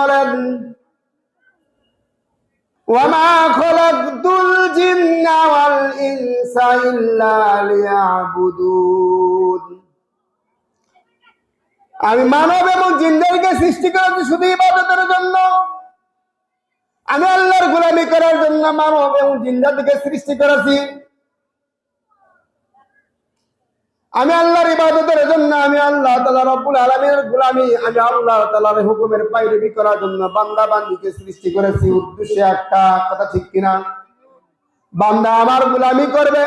বলেন, ওয়ামা খলাকতুল জিন্না ওয়াল ইনসা ইল্লা লিয়াবুদুন, আমি মানব এবং জিনদেরকে সৃষ্টি করেছি শুধু ইবাদতের জন্য। আমি আল্লাহর গোলামি করার জন্য মানব এবং জিনদেরকে সৃষ্টি করেছি। আমি আল্লাহর ইবাদতের জন্য, আমি আল্লাহ তাআলা রব্বুল আলামিনের গোলামি, আমি আল্লাহ তাআলার হুকুমের পায়রাবি করার জন্য বান্দা বান্দীকে সৃষ্টি করেছি। উদ্দেশ্য একটা, কথা ঠিক কিনা? বান্দা আমার গোলামি করবে,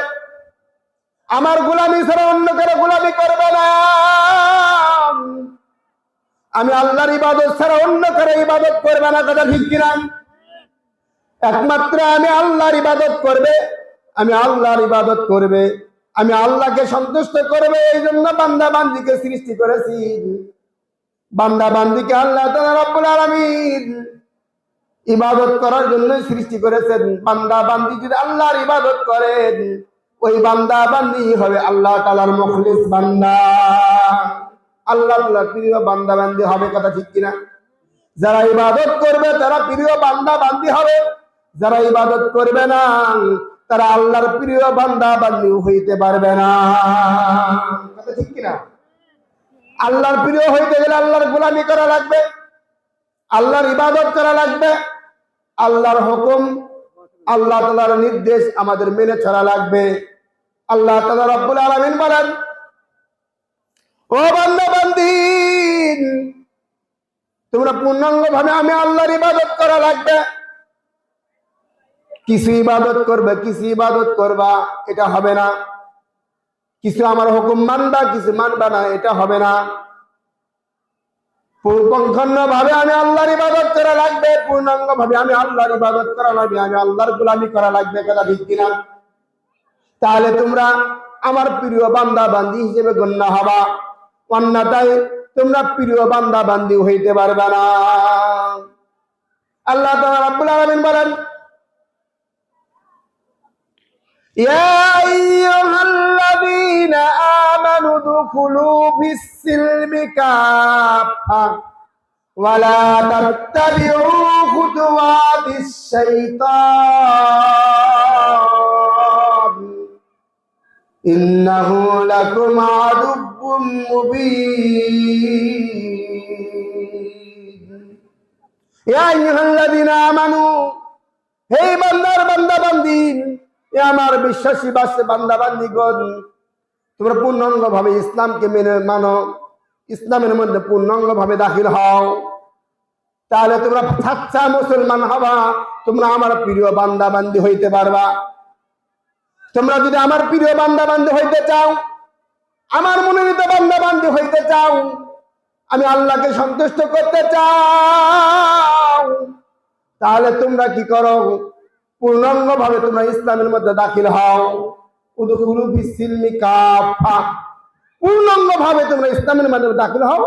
আমার গোলামি ছাড়া অন্য কারো গোলামি করবে না। আমি আল্লাহর ইবাদত ছাড়া অন্য কারো ইবাদত করবে না, কথা ঠিক কিনা? একমাত্র আমি আল্লাহর ইবাদত করবে, আমি আল্লাহর ইবাদত করবে, আমি আল্লাহকে সন্তুষ্ট করবে। এই জন্য বান্দা বান্দীকে সৃষ্টি করেছি। বান্দা বান্দীকে আল্লাহ তাআলা রব্বুল আলামিন ইবাদত করার জন্য সৃষ্টি করেছেন। বান্দা বান্দী যদি আল্লাহর ইবাদত করেন, ওই বান্দা বান্দী হবে আল্লাহ তাআলার মুখলিস বান্দা, আল্লাহ তাআলার প্রিয় বান্দা বান্দী হবে, কথা ঠিক কিনা? যারা ইবাদত করবে তারা প্রিয় বান্দা বান্দী হবে, যারা ইবাদত করবে না তারা আল্লাহর প্রিয় বান্দা বান্দী হইতে পারবে না, কথা ঠিক কিনা? আল্লাহর প্রিয় হইতে গেলে আল্লাহর গোলামি করা লাগবে, আল্লাহর ইবাদত করা লাগবে, আল্লাহর হুকুম, আল্লাহ তাআলার নির্দেশ আমাদের মেনে চলা লাগবে। আল্লাহ তাআলা রব্বুল আলামিন বলেন, ও বান্দা বান্দী, তোমরা পূর্ণাঙ্গ ভাবে আমি আল্লাহর ইবাদত করা লাগবে। কিছু ইবাদত করবে, কিছু ইবাদত করবা, এটা হবে না। কিছু আমার হুকুম মানবা, কিছু মানবা না, এটা হবে না। পূর্ণাঙ্গ ভাবে আমি আল্লাহর ইবাদত করা লাগবে, পূর্ণাঙ্গ ভাবে আমি আল্লাহর ইবাদত করা লাগবে, আমি আল্লাহর গোলামি করা লাগবে, কথা ঠিক কিনা? তাহলে তোমরা আমার প্রিয় বান্দা বান্দী হিসেবে গণ্য হবা, অন্যথায় তোমরা প্রিয় বান্দা বান্দী হইতে পারবে না। আল্লাহ তাআলা রাব্বুল আলামিন বলেন, ইয়া আইয়ুহাল্লাযীনা আমানু দুখুলু ফিস-সিলমি কাফা ওয়া লা তাত্তাবিউ খুতুওয়াতিশ শাইতান ইন্নাহু লাকুম আদুব্বুম মুবিন। ইয়া আইয়ুহাল্লাযীনা আমানু, হে বান্দার বান্দা বান্দী, এ আমার বিশ্বাসী বান্দা বান্দীগণ, তোমরা পূর্ণাঙ্গ ভাবে ইসলামকে মেনে মানো, ইসলামের মধ্যে পূর্ণাঙ্গ ভাবে দাখিল হও, তাহলে তোমরা সচ্চা মুসলমান হবা, তোমরা আমার প্রিয় বান্দা বান্দী হইতে পারবা। তোমরা যদি আমার প্রিয় বান্দা বান্দী হইতে চাও, আমার মনোনীত বান্দা বান্দী হইতে চাও, আমি আল্লাহকে সন্তুষ্ট করতে চাও, তাহলে তোমরা কি করো? পূর্ণাঙ্গ ভাবে তোমরা ইসলামের মধ্যে দাখিল হও। উদখুলু ফিস-সিলমি কাফা, পূর্ণাঙ্গ ভাবে তোমরা ইসলামের মধ্যে দাখিল হও,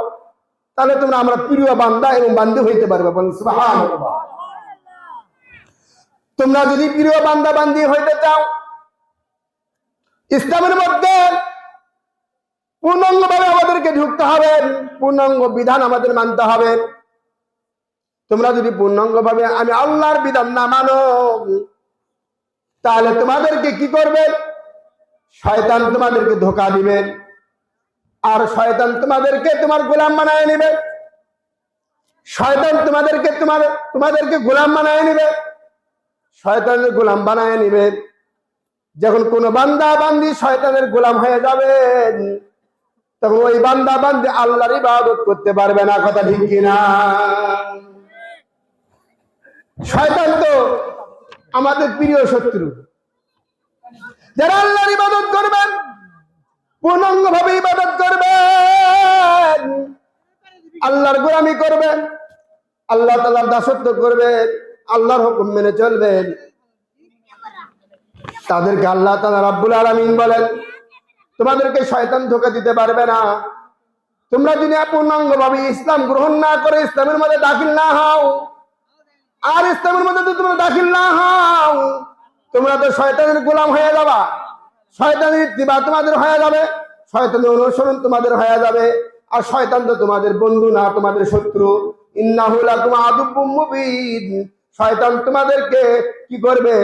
তাহলে তোমরা আমরা প্রিয় বান্দা এবং বান্দী হইতে পারবে। বলেন সুবহানাল্লাহ। তোমরা যদি প্রিয় বান্দা বান্দী হইতে চাও, ইসলামের মধ্যে পূর্ণাঙ্গ ভাবে আমাদেরকে ঢুকতে হবে, পূর্ণাঙ্গ বিধান আমাদের মানতে হবে। তোমরা যদি পূর্ণাঙ্গ ভাবে আমি আল্লাহর বিধান না মানো, তাহলে তোমাদেরকে কি করবে? শয়তান তোমাদেরকে ধোঁকা দিবে, আর শয়তান তোমাদেরকে তোমার গোলাম বানায় নিবে। শয়তান তোমাদেরকে গোলাম বানায় নিবে, শয়তানের গোলাম বানায় নিবে। যখন কোনো বান্দা বান্দী শয়তানের গোলাম হয়ে যাবে, তখন ওই বান্দা বান্দী আল্লাহর ইবাদত করতে পারবে না, কথা ঠিক কিনা? শয়তান তো আমাদের প্রিয় শত্রু। যারা আল্লাহর ইবাদত করবেন, পূর্ণাঙ্গ ভাবে ইবাদত করবেন, আল্লাহর গোলামি করবেন, আল্লাহ তাআলার দাসত্ব করবেন, আল্লাহর হুকুম মেনে চলবেন, তাদেরকে আল্লাহ তাআলা রাব্বুল আলামিন বলেন, তোমাদেরকে শয়তান ধোঁকা দিতে পারবে না। তোমরা যদি পূর্ণাঙ্গ ভাবে ইসলাম গ্রহণ না করে ইসলামের মধ্যে দাখিল না হও, আর ইসলামের মধ্যে যদি তোমরা দাখিল না হও, তোমরা তো শয়তানের গোলাম হয়ে যাবা, শয়তানের ইত্তিবা তোমাদের হয়ে যাবে, শয়তানের অনুসরণ তোমাদের হয়ে যাবে। আর শয়তান তো তোমাদের বন্ধু না, তোমাদের শত্রু। ইন্নাহু লাকুম আদুব্বুম মুবিন। শয়তান তোমাদেরকে কি করবে?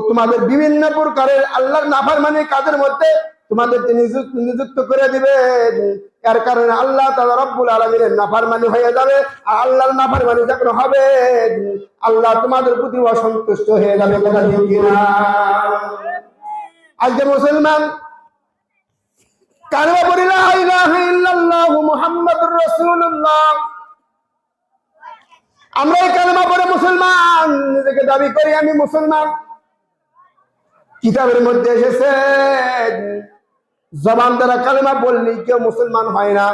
তোমাদের বিভিন্ন প্রকারের আল্লাহর নাফরমানি কাজের মধ্যে তোমাদেরকে নিযুক্ত করে দিবেন। এর কারণে আল্লাহ তাআলা রব্বুল আলামিনের নাফরমানি হয়ে যাবে। আর আল্লাহর নাফরমানি যখন হবে, আল্লাহ তোমাদের প্রতি অসন্তুষ্ট হয়ে যাবে। কথা ঠিক কিনা? আজকে মুসলমান কালেমা পড়ি লা ইলাহা ইল্লাল্লাহ মুহাম্মাদুর রাসূলুল্লাহ, আমরা এই কালেমা পড়ে মুসলমান নিজেকে দাবি করি আমি মুসলমান। কিতাবের মধ্যে এসেছে জবান দ্বারা কালেমা বললে কেউ মুসলমান হয় না।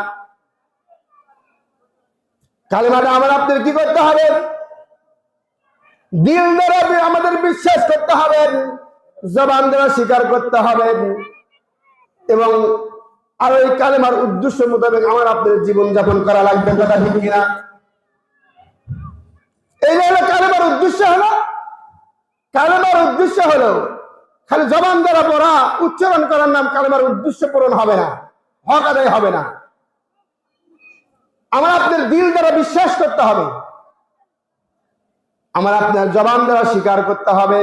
কালেমাটা আমার আপনাদের কি করতে হবে? দিল দ্বারা আমাদের বিশ্বাস করতে হবে, জবান দ্বারা স্বীকার করতে হবে, এবং আর ওই কালেমার উদ্দেশ্য মোতাবেক আমার আপনাদের জীবন যাপন করা লাগবে। কথা ঠিক কিনা? এই হলো কালেমার উদ্দেশ্য। কালেমার উদ্দেশ্য হলো খালি জবান দ্বারা পড়া উচ্চারণ করার নাম কালেমার উদ্দেশ্য পূরণ হবে না, হক আদায় হবে না। আমার আপনার দিল দ্বারা বিশ্বাস করতে হবে, আমার আপনার জবান দ্বারা স্বীকার করতে হবে,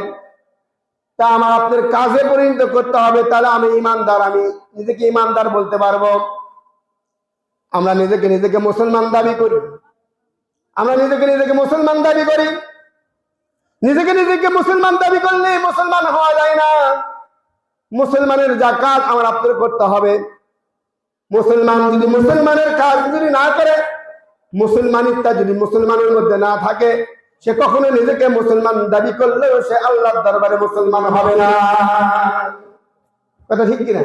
তা আমার আপনার কাজে পরিণত করতে হবে। তাহলে আমি ইমানদার, আমি নিজেকে ইমানদার বলতে পারবো। আমরা নিজেকে মুসলমান দাবি করি, আমরা নিজেকে মুসলমান দাবি করি। নিজেকে মুসলমান দাবি করলে মুসলমান হওয়া যায় না। মুসলমানের যা কাজ আমার আপনার করতে হবে। মুসলমান যদি মুসলমানের কাজ যদি না করে, মুসলমানিত্বা যদি মুসলমানের মধ্যে না থাকে, সে কখনো নিজেকে মুসলমান দাবি করলেও সে আল্লাহর দরবারে মুসলমান হবে না। কথা ঠিক কিনা?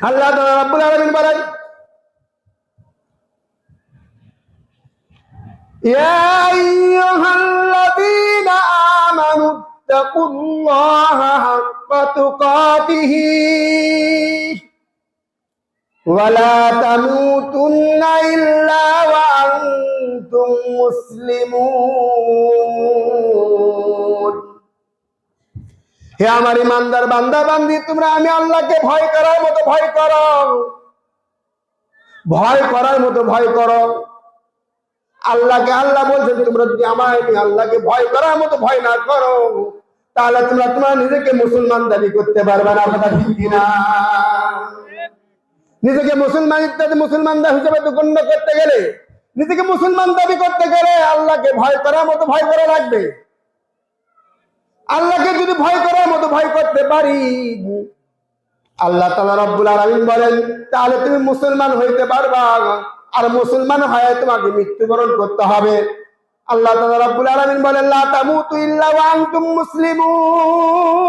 আল্লাহ রাব্বুল আলামিন বলেন, ইয়া আইয়ুহাল্লাযীনা আমানু তাকুল্লাহা হাক্কা তুকাতিহি ওয়া লা তামুতুন্না ইল্লা ওয়া আনতুম মুসলিমুন। হে আমার ইমানদার বান্দা বান্দি, তোমরা আমি আল্লাহকে ভয় করার মতো ভয় করো, ভয় করার মতো ভয় করো। আল্লাহকে আল্লাহ বলছেন তোমরা যদি আমি আল্লাহকে ভয় করার মতো ভয় না করো, তাহলে তোমরা নিজেকে মুসলমান দাবি করতে পারবে না। কথা ঠিক কিনা? নিজেকে মুসলমান হিসেবে গণ্য করতে গেলে, নিজেকে মুসলমান দাবি করতে গেলে আল্লাহকে ভয় করার মতো ভয় করা লাগবে। আল্লাহকে যদি ভয় করার মতো ভয় করতে পারি, আল্লাহ তাআলা রব্বুল আলামিন বলেন, তাহলে তুমি মুসলমান হইতে পারবা। আর মুসলমান হয়ে তোমাকে মৃত্যুবরণ করতে হবে। আল্লাহ তাআলা রব্বুল আলামিন বলেন, লা তামুতু ইল্লা ওয়া আনতুম মুসলিমুন।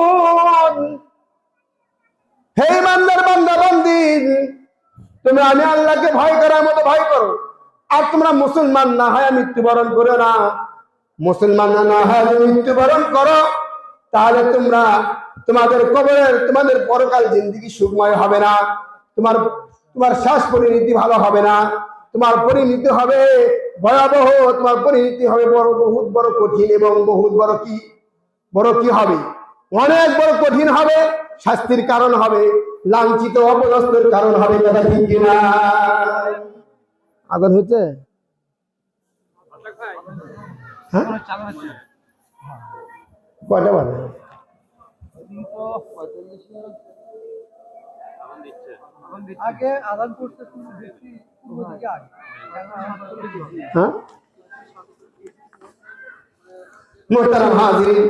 হে ইমানদার বান্দা বান্দি, তুমি আমি আল্লাহকে ভয় করার মতো ভয় করো, আর তোমরা মুসলমান না হয় মৃত্যুবরণ করো না। মুসলমান না হয় মৃত্যুবরণ করো, তাহলে তোমাদের কবরের তোমাদের পরকাল জিন্দেগি সুখময় হবে না। তোমার শ্বাস পরিণতি ভালো হবে না, তোমার পরিণতি হবে ভয়াবহ। তোমার পরিণতি হবে বহুত বড় কঠিন, এবং বহুত বড় কি হবে? অনেক বড় কঠিন হবে, শাস্তির কারণ হবে, লাঞ্ছিত অপদস্থের কারণ হবে। কথা ঠিক কিনা? আগুন হচ্ছে, হ্যাঁ কয়টা বাজে? আগে আযান করতে বেশি পূর্ব দিকে আগে। হ্যাঁ মুহতারাম হাজিরিন,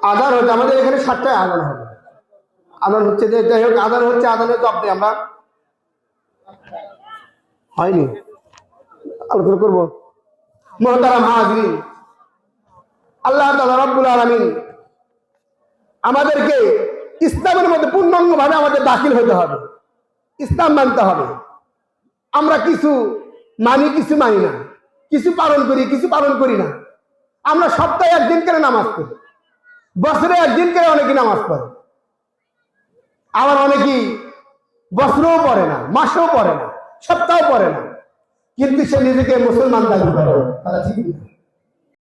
আযান হচ্ছে আমাদের এখানে 7টায় আযান হবে। আযান হচ্ছে যে যাই হোক, আযান হচ্ছে, আযানের জবাব দিই আমরা। হয়নি, আলোচনা করবো। মুহতারাম হাজিরিন, আল্লাহ তাআলা রব্বুল আলামিন আমাদেরকে ইসলামের মধ্যে পূর্ণাঙ্গ ভাবে আমাদের দাখিল হতে হবে, ইসলাম মানতে হবে। আমরা কিছু মানি, কিছু মানি না, কিছু পালন করি, কিছু পালন করি না। আমরা সপ্তাহে একদিন করে নামাজ পড়ি, বছরে একদিন করে অনেকেই নামাজ পড়ে, আবার অনেকেই বছরও পড়ে না, মাসেও পড়ে না, সপ্তাহ পড়ে না, কিন্তু সে নিজেকে মুসলমান দাবি করে।